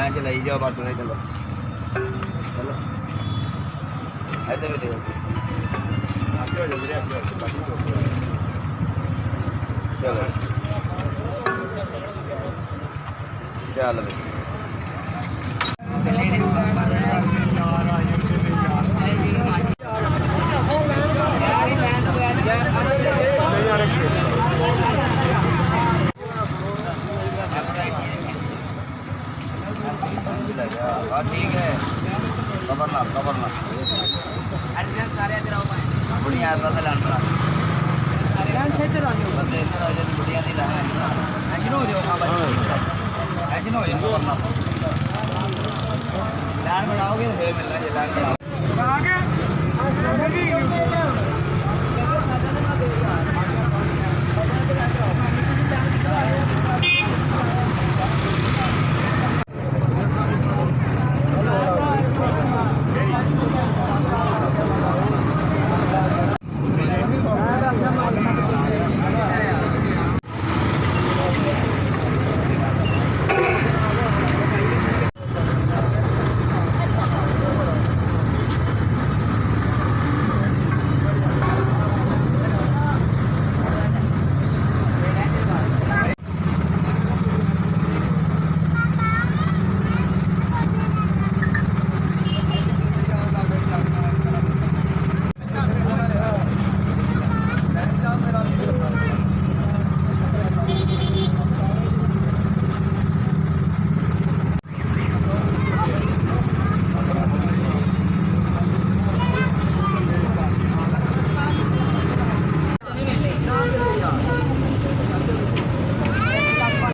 line च लाई जाओ बाटू ने चलो चलो इधर भी देखो चलो चल ठीक है कवर ना बुढ़िया बंदे लाना बुढ़िया नहीं लाना हो जाओ लाइन बनाओगे फिर मिलना लाइन बनाओ